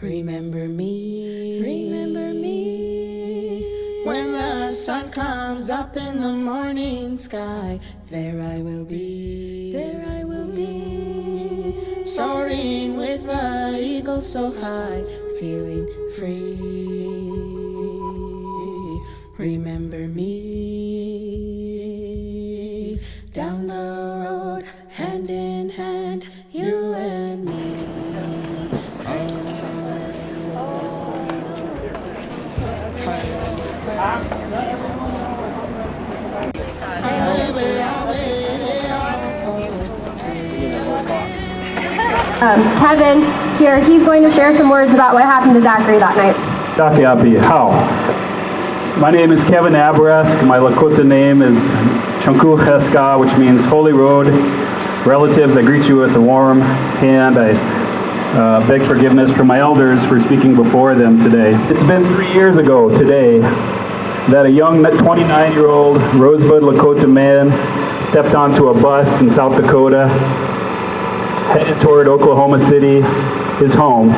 Remember me, when the sun comes up in the morning sky. There I will be, soaring with the eagle so high, feeling free. Remember me, down the road, hand in hand, you and me. Kevin here, he's going to share some words about what happened to Zachary that night. How? My name is Kevin Abourezk. My Lakota name is Chunku Heska, which means Holy Road. Relatives, I greet you with a warm hand. I beg forgiveness from my elders for speaking before them today. It's been 3 years ago today that a young 29-year-old Rosebud Lakota man stepped onto a bus in South Dakota, headed toward Oklahoma City, his home.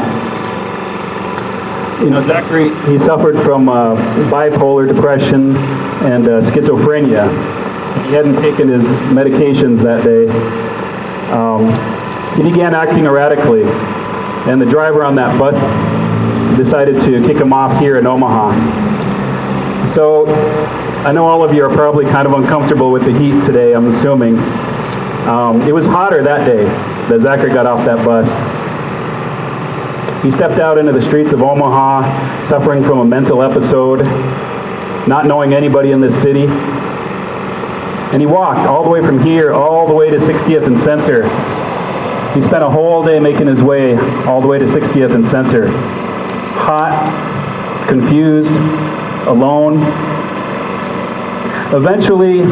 You know, Zachary, he suffered from bipolar depression and schizophrenia. He hadn't taken his medications that day. He began acting erratically, and the driver on that bus decided to kick him off here in Omaha. So, I know all of you are probably kind of uncomfortable with the heat today, I'm assuming. It was hotter that day that Zachary got off that bus. He stepped out into the streets of Omaha, suffering from a mental episode, not knowing anybody in this city. And he walked all the way from here, all the way to 60th and Center. He spent a whole day making his way all the way to 60th and Center. Hot, confused, alone. Eventually,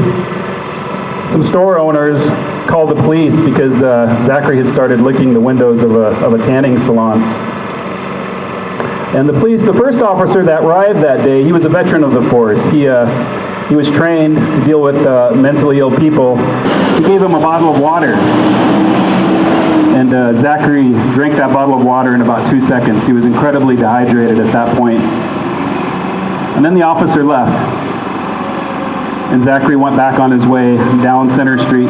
some store owners called the police because Zachary had started licking the windows of a tanning salon. And the first officer that arrived that day, he was a veteran of the force. He was trained to deal with mentally ill people. He gave him a bottle of water. And Zachary drank that bottle of water in about 2 seconds. He was incredibly dehydrated at that point. And then the officer left. And Zachary went back on his way down Center Street.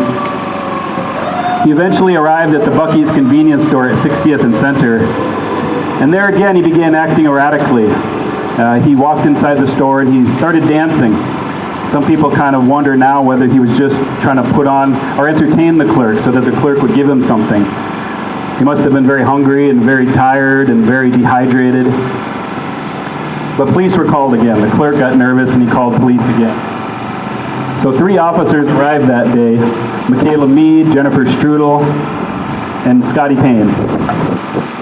He eventually arrived at the Buc-ee's convenience store at 60th and Center. And there again, he began acting erratically. He walked inside the store and he started dancing. Some people kind of wonder now whether he was just trying to put on or entertain the clerk so that the clerk would give him something. He must have been very hungry and very tired and very dehydrated. But police were called again. The clerk got nervous and he called police again. So 3 officers arrived that day: Michaela Mead, Jennifer Strudel, and Scotty Payne.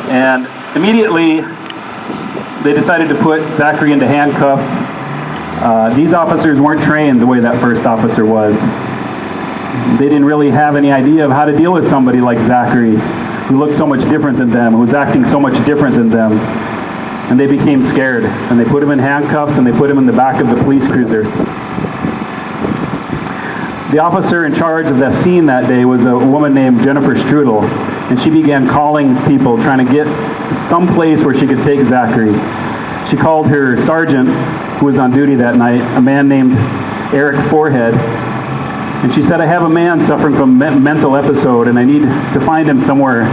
And immediately, they decided to put Zachary into handcuffs. These officers weren't trained the way that first officer was. They didn't really have any idea of how to deal with somebody like Zachary, who looked so much different than them, who was acting so much different than them. And they became scared, and they put him in handcuffs, and they put him in the back of the police cruiser. The officer in charge of that scene that day was a woman named Jennifer Strudel, and she began calling people, trying to get some place where she could take Zachary. She called her sergeant, who was on duty that night, a man named Eric Forehead, and she said, "I have a man suffering from a mental episode, and I need to find him somewhere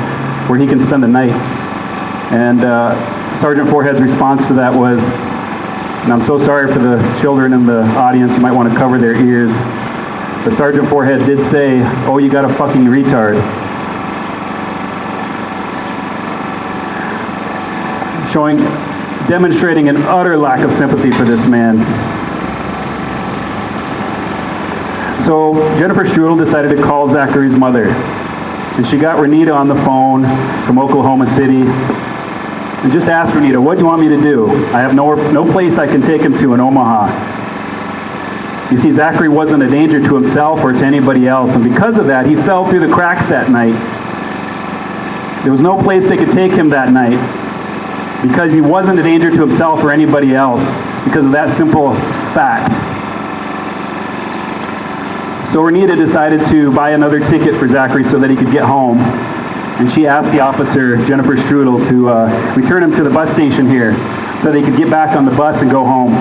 where he can spend the night." And Sergeant Forehead's response to that was, and I'm so sorry for the children in the audience, you might want to cover their ears, but Sergeant Forehead did say, "Oh, you got a fucking retard." Demonstrating an utter lack of sympathy for this man. So Jennifer Strudel decided to call Zachary's mother. And she got Renita on the phone from Oklahoma City and just asked Renita, "What do you want me to do? I have no place I can take him to in Omaha." You see, Zachary wasn't a danger to himself or to anybody else, and because of that, he fell through the cracks that night. There was no place they could take him that night because he wasn't a danger to himself or anybody else, because of that simple fact. So Renita decided to buy another ticket for Zachary so that he could get home. and she asked the officer, Jennifer Strudel, to return him to the bus station here so they could get back on the bus and go home.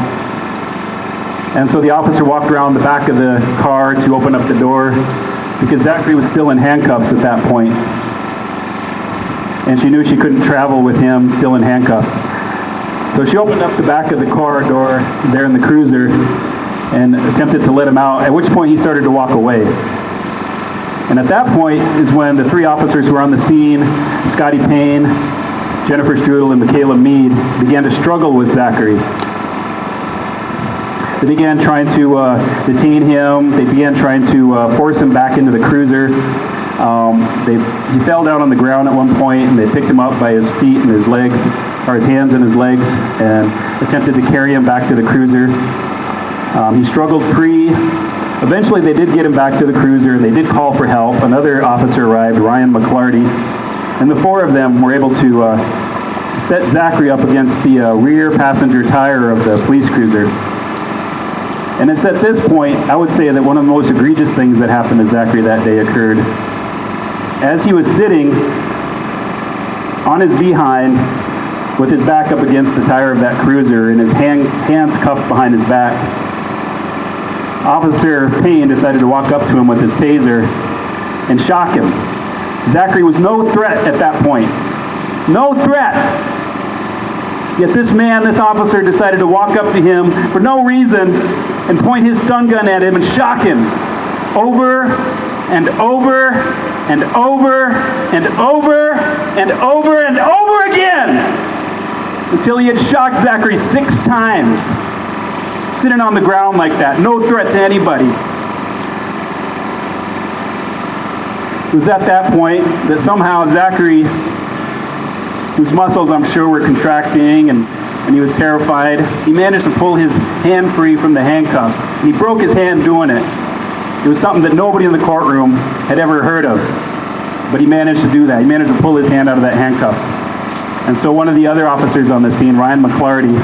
And so the officer walked around the back of the car to open up the door because Zachary was still in handcuffs at that point. And she knew she couldn't travel with him still in handcuffs. So she opened up the back of the car door there in the cruiser and attempted to let him out, at which point he started to walk away. And at that point is when the three officers who were on the scene, Scotty Payne, Jennifer Strudel, and Michaela Mead, began to struggle with Zachary. They began trying to detain him. They began trying to force him back into the cruiser. He fell down on the ground at one point, and they picked him up by his feet and his legs, or his hands and his legs, and attempted to carry him back to the cruiser. He struggled free. Eventually, they did get him back to the cruiser, and they did call for help. Another officer arrived, Ryan McClarty, and the four of them were able to set Zachary up against the rear passenger tire of the police cruiser. And it's at this point, I would say, that one of the most egregious things that happened to Zachary that day occurred. As he was sitting on his behind with his back up against the tire of that cruiser and his hands cuffed behind his back, Officer Payne decided to walk up to him with his taser and shock him. Zachary was no threat at that point. No threat! Yet this man, this officer, decided to walk up to him for no reason and point his stun gun at him and shock him over and over and over and over and over and over again until he had shocked Zachary 6 times, sitting on the ground like that, no threat to anybody. It was at that point that somehow Zachary, whose muscles I'm sure were contracting and he was terrified, he managed to pull his hand free from the handcuffs. And he broke his hand doing it. It was something that nobody in the courtroom had ever heard of. But he managed to do that. He managed to pull his hand out of that handcuffs. And so one of the other officers on the scene, Ryan McClarty,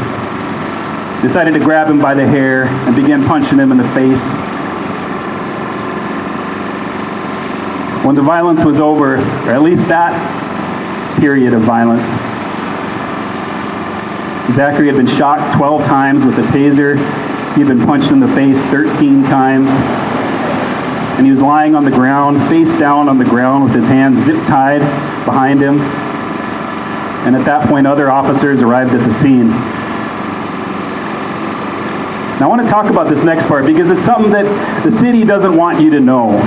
decided to grab him by the hair and began punching him in the face. When the violence was over, or at least that period of violence, Zachary had been shot 12 times with a taser. He had been punched in the face 13 times. And he was lying on the ground, face down on the ground with his hands zip-tied behind him. And at that point, other officers arrived at the scene. Now I want to talk about this next part because it's something that the city doesn't want you to know.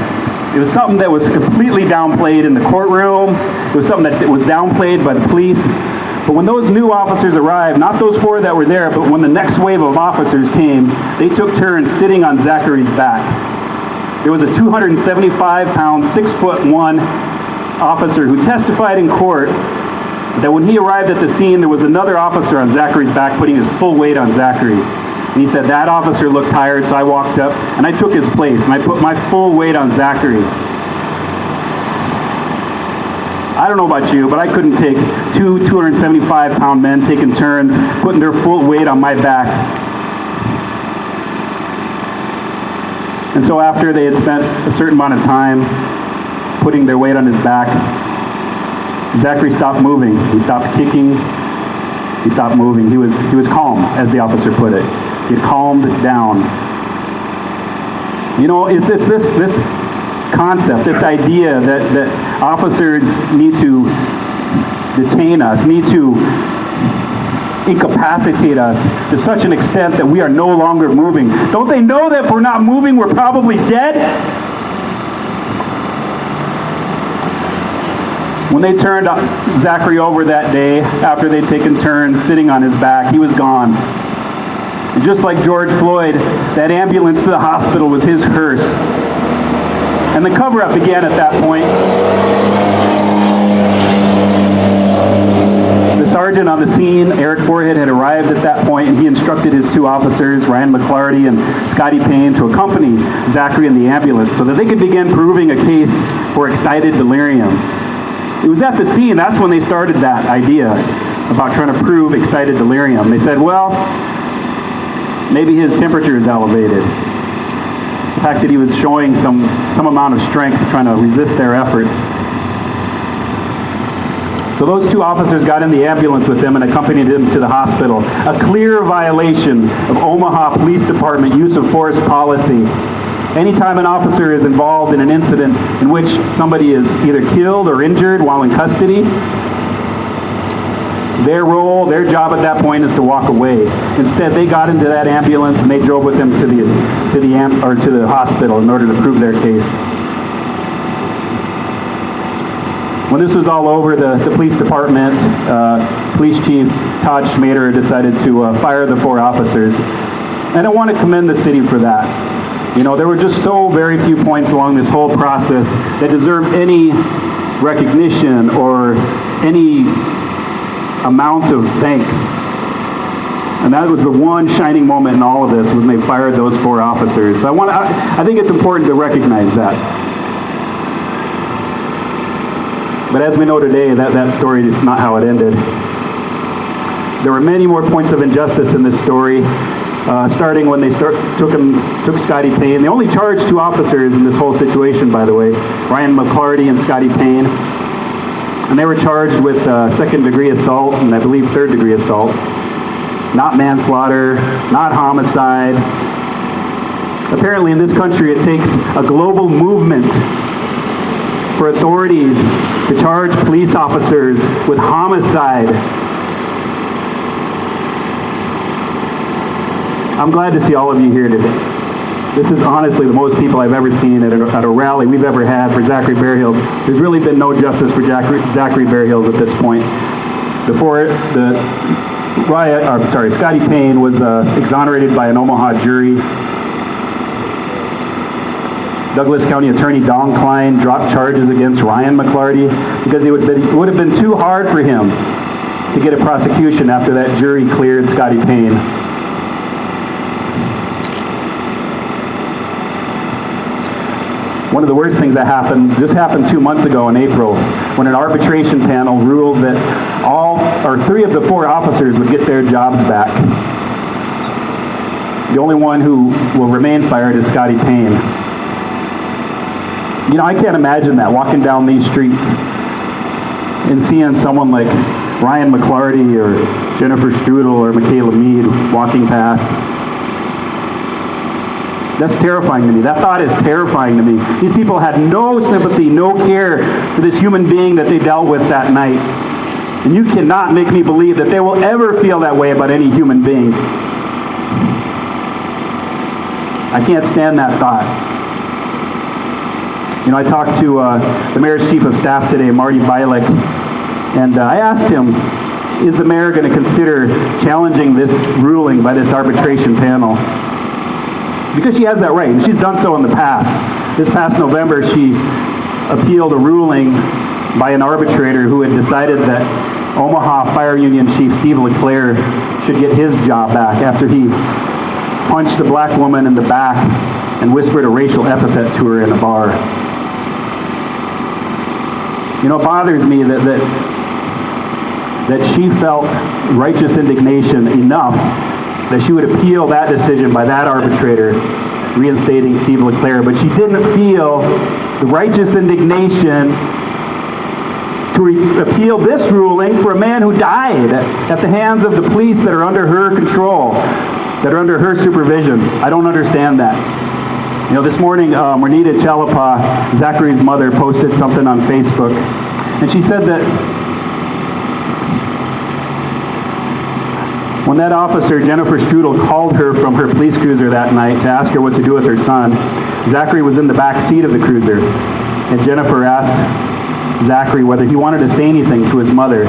It was something that was completely downplayed in the courtroom. It was something that was downplayed by the police. But when those new officers arrived, not those 4 that were there, but when the next wave of officers came, they took turns sitting on Zachary's back. There was a 275-pound, 6'1" officer who testified in court that when he arrived at the scene, there was another officer on Zachary's back putting his full weight on Zachary. And he said, that officer looked tired, so I walked up and I took his place and I put my full weight on Zachary. I don't know about you, but I couldn't take 2 275-pound men taking turns, putting their full weight on my back. And so after they had spent a certain amount of time putting their weight on his back, Zachary stopped moving. He stopped kicking. He stopped moving. He was calm, as the officer put it. He had calmed down. You know, it's this concept, this idea that officers need to detain us, need to incapacitate us to such an extent that we are no longer moving. Don't they know that if we're not moving, we're probably dead? When they turned Zachary over that day, after they'd taken turns sitting on his back, he was gone. And just like George Floyd, that ambulance to the hospital was his hearse. And the cover-up began at that point. The sergeant on the scene, Eric Forehead, had arrived at that point, and he instructed his 2 officers, Ryan McClarty and Scotty Payne, to accompany Zachary in the ambulance so that they could begin proving a case for excited delirium. It was at the scene, that's when they started that idea about trying to prove excited delirium. They said, well, maybe his temperature is elevated. The fact that he was showing some amount of strength trying to resist their efforts. So those two officers got in the ambulance with him and accompanied him to the hospital. A clear violation of Omaha Police Department use of force policy. Anytime an officer is involved in an incident in which somebody is either killed or injured while in custody, their role, their job at that point is to walk away. Instead, they got into that ambulance and they drove with them to the hospital in order to prove their case. When this was all over, the police department, police chief Todd Schmader decided to fire the 4 officers. And I want to commend the city for that. You know, there were just so very few points along this whole process that deserved any recognition or any amount of thanks. And that was the one shining moment in all of this, when they fired those 4 officers. So I think it's important to recognize that. But as we know today, that story is not how it ended. There were many more points of injustice in this story, starting when they took Scotty Payne. They only charged 2 officers in this whole situation, by the way, Ryan McClarty and Scotty Payne. And they were charged with second-degree assault and I believe third-degree assault. Not manslaughter, not homicide. Apparently in this country it takes a global movement for authorities to charge police officers with homicide. I'm glad to see all of you here today. This is honestly the most people I've ever seen at a rally we've ever had for Zachary Bear Heels. There's really been no justice for Zachary Bear Heels at this point. Before the riot, Scotty Payne was exonerated by an Omaha jury. Douglas County Attorney Don Klein dropped charges against Ryan McClarty because it would have been too hard for him to get a prosecution after that jury cleared Scotty Payne. One of the worst things that happened, this happened 2 months ago in April, when an arbitration panel ruled that 3 of the 4 officers would get their jobs back. The only one who will remain fired is Scotty Payne. You know, I can't imagine that, walking down these streets and seeing someone like Ryan McClarty or Jennifer Strudel or Michaela Mead walking past. That's terrifying to me. That thought is terrifying to me. These people had no sympathy, no care for this human being that they dealt with that night. And you cannot make me believe that they will ever feel that way about any human being. I can't stand that thought. You know, I talked to the mayor's chief of staff today, Marty Bialik, and I asked him, is the mayor going to consider challenging this ruling by this arbitration panel? Because she has that right, and she's done so in the past. This past November, she appealed a ruling by an arbitrator who had decided that Omaha Fire Union Chief Steve LeClaire should get his job back after he punched a black woman in the back and whispered a racial epithet to her in a bar. You know, it bothers me that she felt righteous indignation enough that she would appeal that decision by that arbitrator reinstating Steve LeClaire, but she didn't feel the righteous indignation to appeal this ruling for a man who died at the hands of the police that are under her control, that are under her supervision. I don't understand that. You know, this morning, Renita Chalapa, Zachary's mother, posted something on Facebook, and she said that when that officer, Jennifer Strudel, called her from her police cruiser that night to ask her what to do with her son, Zachary was in the back seat of the cruiser, and Jennifer asked Zachary whether he wanted to say anything to his mother.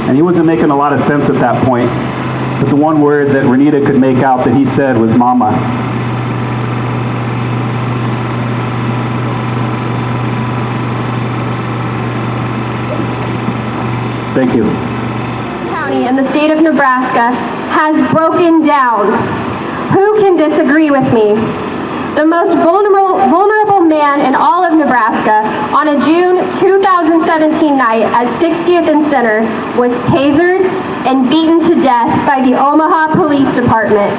And he wasn't making a lot of sense at that point, but the one word that Renita could make out that he said was "Mama." Thank you. In the state of Nebraska has broken down. Who can disagree with me? The most vulnerable man in all of Nebraska on a June 2017 night at 60th and Center was tasered and beaten to death by the Omaha Police Department,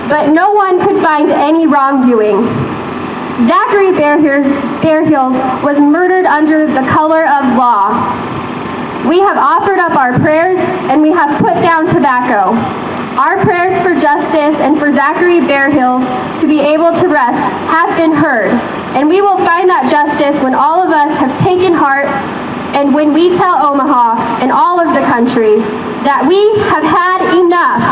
but no one could find any wrongdoing. Zachary Bear Heels was murdered under the color of law. We have offered up our prayers and we have put down tobacco. Our prayers for justice and for Zachary Bear Heels to be able to rest have been heard, and we will find that justice when all of us have taken heart and when we tell Omaha and all of the country that we have had enough.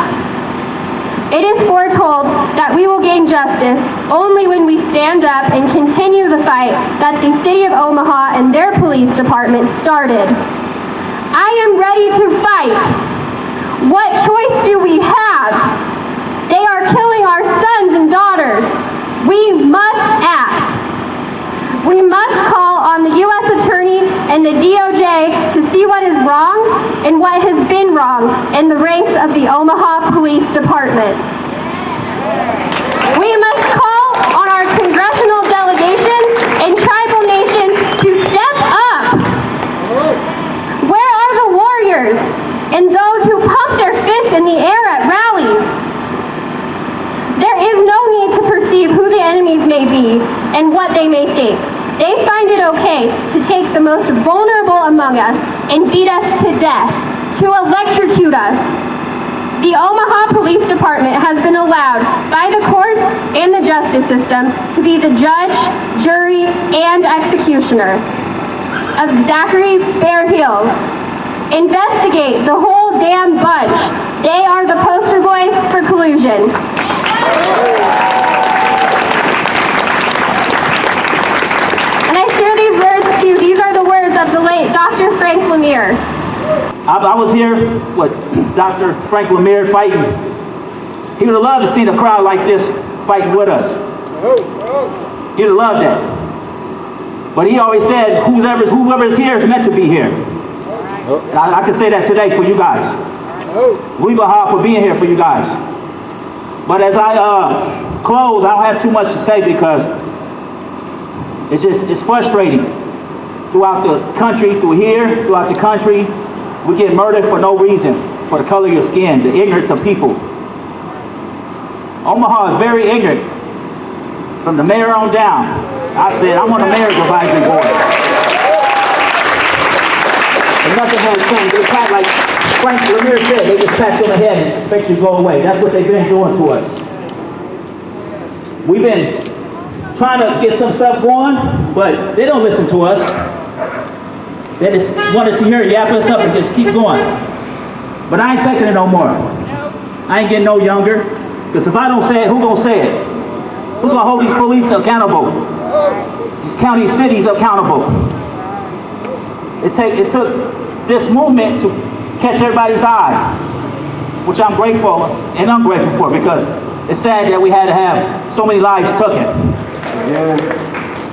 It is foretold that we will gain justice only when we stand up and continue the fight that the city of Omaha and their police department started. I am ready to fight. What choice do we have? They are killing our sons and daughters. We must act. We must call on the U.S. Attorney and the DOJ to see what is wrong and what has been wrong in the ranks of the Omaha Police Department. We must call on our congressional delegations and tribal nations to step up. Where are the warriors and those who pump their fists in the air at rallies? There is no need to perceive who the enemies may be and what they may think. They find it okay to take the most vulnerable among us and beat us to death, to electrocute us. The Omaha Police Department has been allowed by the courts and the justice system to be the judge, jury, and executioner of Zachary Bear Heels. Investigate the whole damn bunch. They are the poster boys for collusion. And I share these words to you. These are the words of the late Dr. Frank LaMere. I was here with Dr. Frank LaMere fighting. He would have loved to see the crowd like this fighting with us. He would have loved that. But he always said, whoever is here is meant to be here. And I can say that today for you guys. We behalf for being here for you guys. But as I close, I don't have too much to say because it's frustrating. Throughout the country, throughout the country, we get murdered for no reason, for the color of your skin, the ignorance of people. Omaha is very ignorant, from the mayor on down. I said, I'm on the mayor's advisory board. And nothing has changed. They pat, like Frank LaMere said, they just pat you on the head and expect you to go away. That's what they've been doing to us. We've been trying to get some stuff going, but they don't listen to us. They just want us to hear yap us up and just keep going. But I ain't taking it no more. I ain't getting no younger. Because if I don't say it, who gonna say it? Who's gonna hold these police accountable? These county cities accountable? It took this movement to catch everybody's eye, which I'm grateful and ungrateful for, because it's sad that we had to have so many lives taken. Again,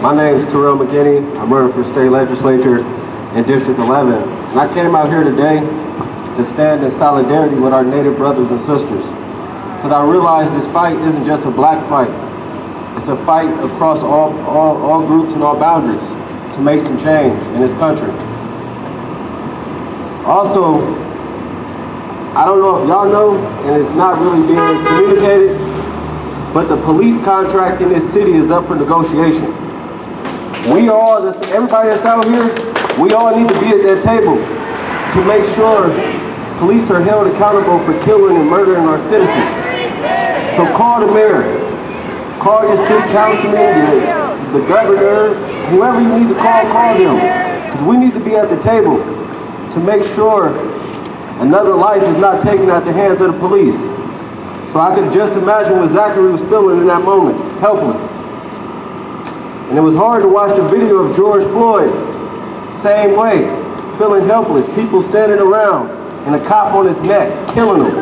my name is Terrell McKinney. I'm running for state legislature in District 11. And I came out here today to stand in solidarity with our Native brothers and sisters. Because I realize this fight isn't just a black fight. It's a fight across all groups and all boundaries to make some change in this country. Also, I don't know if y'all know, and it's not really being communicated, but the police contract in this city is up for negotiation. We all, everybody that's out here, we all need to be at that table to make sure police are held accountable for killing and murdering our citizens. So call the mayor, call your city councilman, the governor, whoever you need to call them. Because we need to be at the table to make sure another life is not taken at the hands of the police. So I could just imagine what Zachary was feeling in that moment, helpless. And it was hard to watch the video of George Floyd, same way, feeling helpless, people standing around and a cop on his neck, killing him.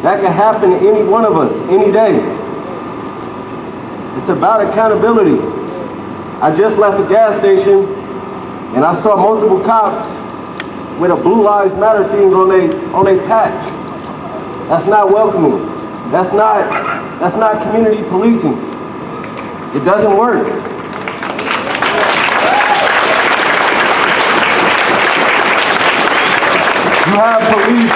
That can happen to any one of us, any day. It's about accountability. I just left a gas station and I saw multiple cops with a Blue Lives Matter thing on their patch. That's not welcoming. That's not community policing. It doesn't work. You have police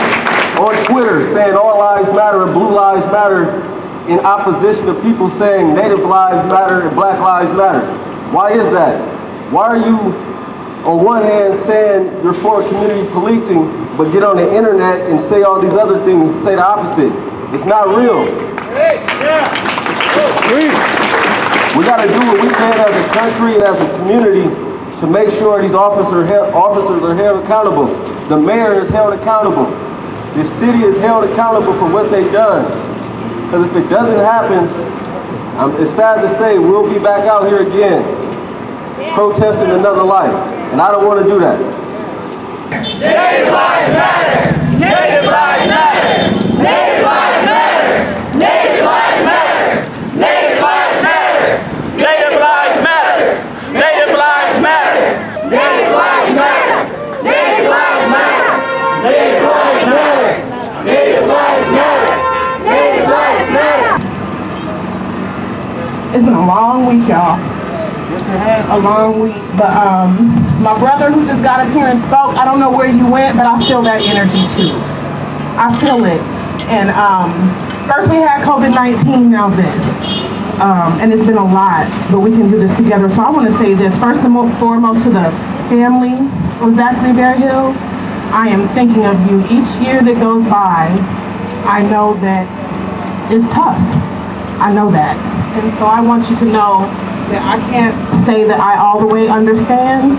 on Twitter saying all lives matter and blue lives matter, in opposition to people saying Native Lives Matter and Black Lives Matter? Why is that? Why are you, on one hand, saying you're for community policing, but get on the internet and say all these other things, say the opposite? It's not real. We got to do what we can as a country and as a community to make sure these officers are held accountable. The mayor is held accountable. The city is held accountable for what they've done. Because if it doesn't happen, it's sad to say, we'll be back out here again, protesting another life. And I don't want to do that. Native Lives Matter! Native Lives Matter! Native Lives Matter! Native Lives Matter! Native Lives Matter! Native Lives Matter! Native Lives Matter! Native Lives Matter! Native Lives Matter! Native Lives Matter! Native Lives Matter! Native Lives Matter! It's been a long week, y'all. A long week, but my brother who just got up here and spoke, I don't know where you went, but I feel that energy too. I feel it. And first we had COVID-19, now this. And it's been a lot, but we can do this together. So I want to say this, first and foremost to the family of Zachary Bear Heels, I am thinking of you each year that goes by. I know that it's tough. I know that. And so I want you to know that I can't say that I all the way understand,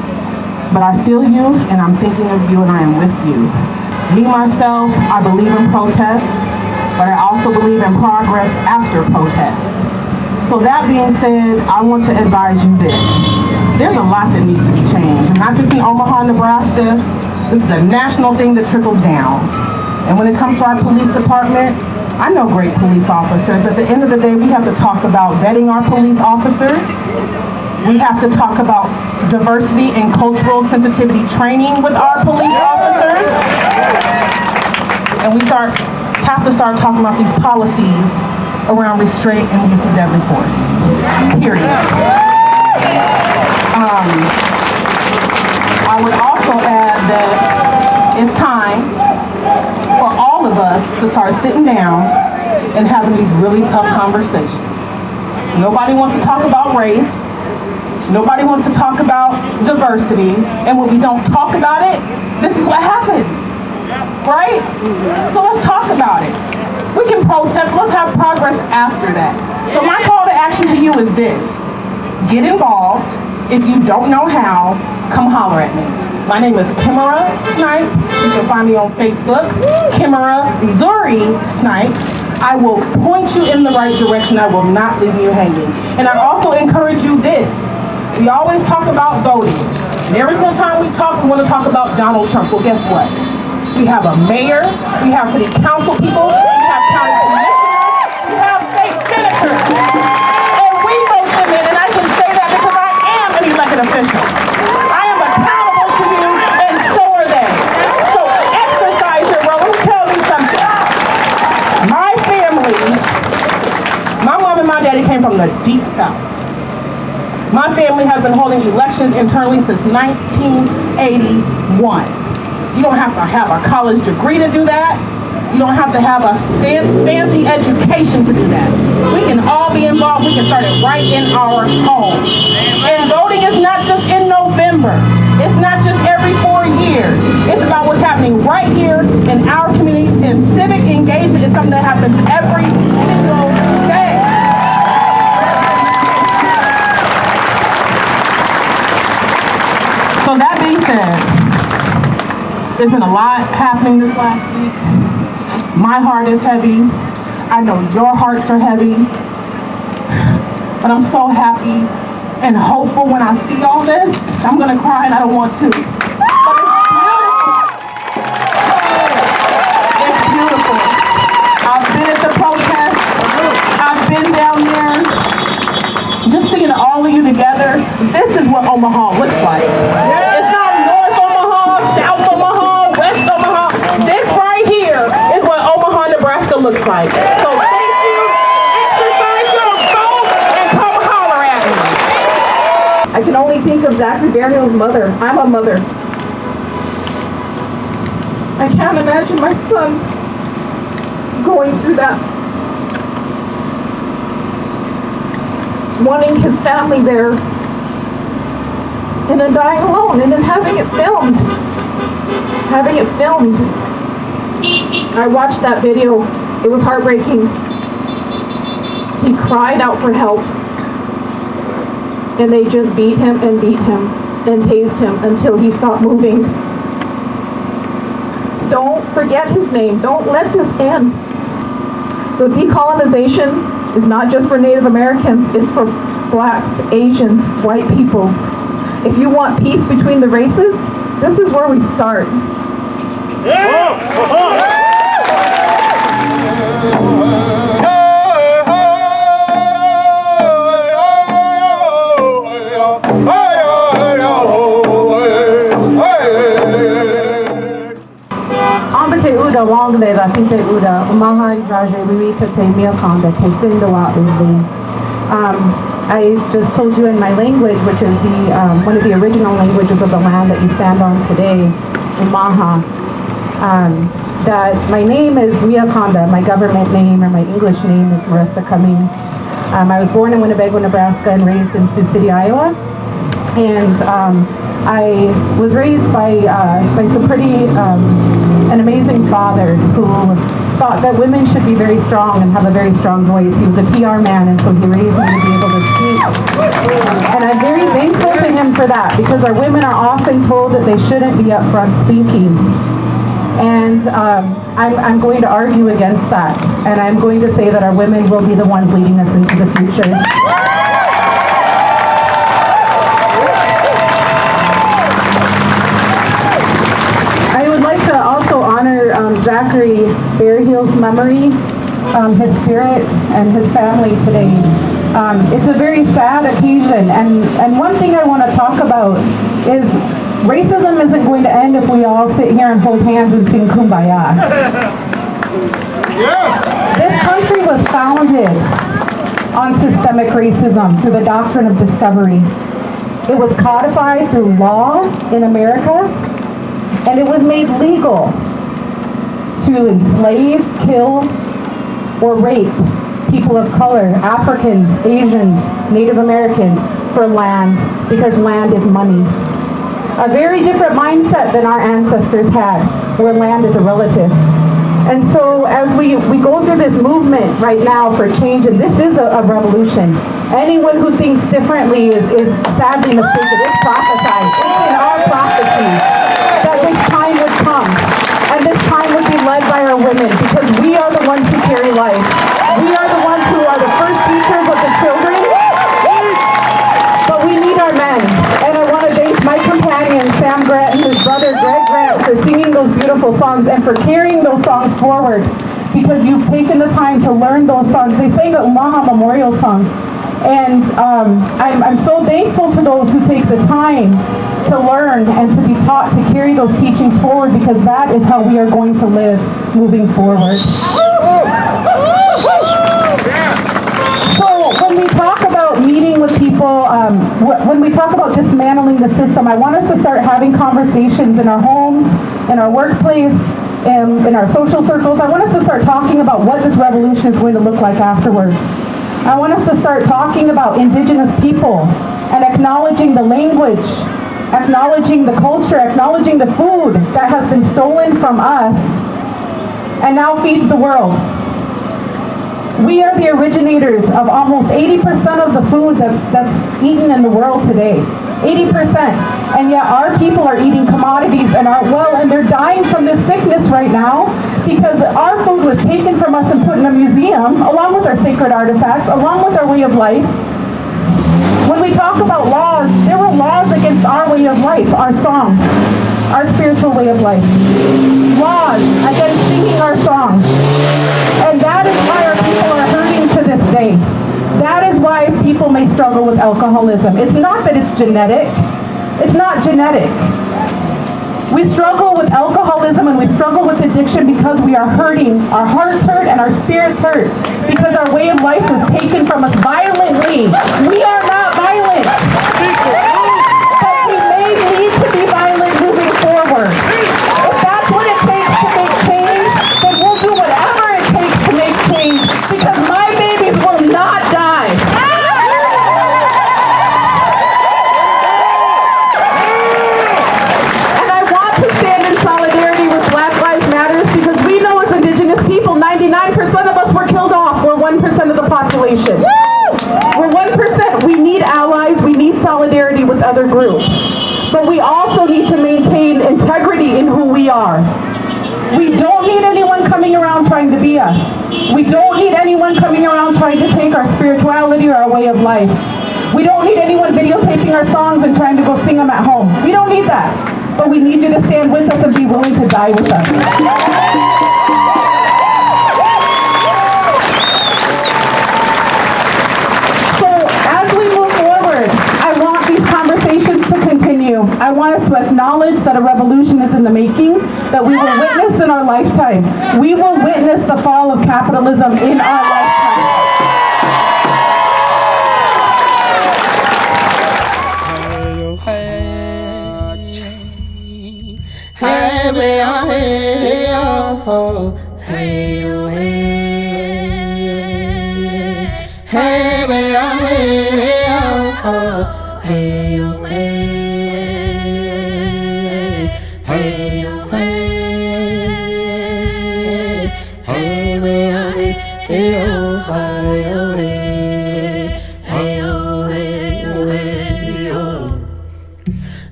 but I feel you and I'm thinking of you and I am with you. Me, myself, I believe in protest, but I also believe in progress after protest. So that being said, I want to advise you this. There's a lot that needs to be changed, and not just in Omaha, Nebraska. This is a national thing that trickles down. And when it comes to our police department, I know great police officers. At the end of the day, we have to talk about vetting our police officers. We have to talk about diversity and cultural sensitivity training with our police officers. And we have to start talking about these policies around restraint and use of deadly force. Period. I would also add that it's time for all of us to start sitting down and having these really tough conversations. Nobody wants to talk about race. Nobody wants to talk about diversity. And when we don't talk about it, this is what happens, right? So let's talk about it. We can protest, let's have progress after that. So my call to action to you is this. Get involved. If you don't know how, come holler at me. My name is Kimara Snipes. You can find me on Facebook. Kimara Zuri Snipes. I will point you in the right direction. I will not leave you hanging. And I also encourage you this. We always talk about voting. And every single time we talk, we want to talk about Donald Trump. Well, guess what? We have a mayor. We have city council people. We have county commissioners. We have state senators. And we vote them in. And I can say that because I am an elected official. I am accountable to you, and so are they. So exercise your role. Let me tell you something. My family, my mom and my daddy came from the deep south. My family has been holding elections internally since 1981. You don't have to have a college degree to do that. You don't have to have a fancy education to do that. We can all be involved. We can start it right in our homes. And voting is not just in November. It's not just every 4 years. It's about what's happening right here in our community. And civic engagement is something that happens every single day. So that being said, there's been a lot happening this last week. My heart is heavy. I know your hearts are heavy. But I'm so happy and hopeful when I see all this. I'm gonna cry and I don't want to. But it's beautiful. I've been at the protest. I've been down there. Just seeing all of you together, this is what Omaha looks like. It's not North Omaha, South Omaha, West Omaha. This right here is what Omaha, Nebraska looks like. So thank you. Exercise your vote and come holler at me. I can only think of Zachary Bear Heels' mother. I'm a mother. I can't imagine my son going through that. wanting his family there, and then dying alone, and then having it filmed. I watched that video. It was heartbreaking. He cried out for help, and they just beat him and tased him until he stopped moving. Don't forget his name. Don't let this end. So decolonization is not just for Native Americans, it's for blacks, Asians, white people. If you want peace between the races, this is where we start. Uda Wangle Rakite Uda Omaha Rajawita Te Miakonda Te Sindawa Uzi. I just told you in my language, which is the one of the original languages of the land that you stand on today, Omaha, that my name is Miakonda. My government name or my English name is Marisa Cummings. I was born in Winnebago, Nebraska, and raised in Sioux City, Iowa. And I was raised by some pretty an amazing father who thought that women should be very strong and have a very strong voice. He was a PR man, and so he raised me to be able to speak. And I'm very thankful to him for that, because our women are often told that they shouldn't be up front speaking. And I'm going to argue against that. And I'm going to say that our women will be the ones leading us into the future. Zachary Bear Heels' memory, his spirit, and his family today. It's a very sad occasion, and one thing I want to talk about is racism isn't going to end if we all sit here and hold hands and sing Kumbaya. This country was founded on systemic racism through the doctrine of discovery. It was codified through law in America, and it was made legal to enslave, kill, or rape people of color, Africans, Asians, Native Americans, for land, because land is money. A very different mindset than our ancestors had, where land is a relative. And so as we go through this movement right now for change, and this is a revolution, anyone who thinks differently is sadly mistaken. It's prophesied. It's in our prophecy that this time would come. And this time would be led by our women, because we are the ones who carry life. We are the ones who are the first teachers of the children. But we need our men. And I want to thank my companion, Sam Grant, and his brother, Gregg, for singing those beautiful songs and for carrying those songs forward, because you've taken the time to learn those songs. They sang the Omaha Memorial Song. And I'm so thankful to those who take the time to learn and to be taught to carry those teachings forward, because that is how we are going to live moving forward. So when we talk about meeting with people, when we talk about dismantling the system, I want us to start having conversations in our homes, in our workplace, in our social circles. I want us to start talking about what this revolution is going to look like afterwards. I want us to start talking about indigenous people and acknowledging the language, acknowledging the culture, acknowledging the food that has been stolen from us and now feeds the world. We are the originators of almost 80% of the food that's eaten in the world today. 80%. And yet our people are eating commodities and they're dying from this sickness right now because our food was taken from us and put in a museum, along with our sacred artifacts, along with our way of life. When we talk about laws, there were laws against our way of life, our songs, our spiritual way of life. Laws against singing our songs. And that is why our people are hurting to this day. That is why people may struggle with alcoholism. It's not that it's genetic. It's not genetic. We struggle with alcoholism and we struggle with addiction because we are hurting. Our hearts hurt and our spirits hurt because our way of life was taken from us violently. We are not violent. But we may need to be violent moving forward. If that's what it takes to make change, then we'll do whatever it takes to make change, because my babies will not die. are. We don't need anyone coming around trying to be us. We don't need anyone coming around trying to take our spirituality or our way of life. We don't need anyone videotaping our songs and trying to go sing them at home. We don't need that. But we need you to stand with us and be willing to die with us. I want us to acknowledge that a revolution is in the making, that we will witness in our lifetime. We will witness the fall of capitalism in our lifetime.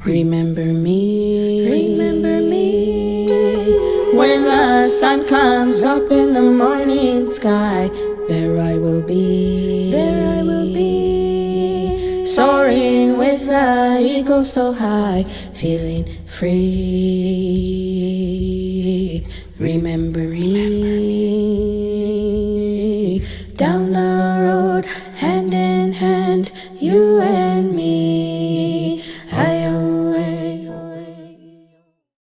Remember me, when the sun comes up in the morning sky, there I will be, soaring with the eagle so high, feeling free. Remember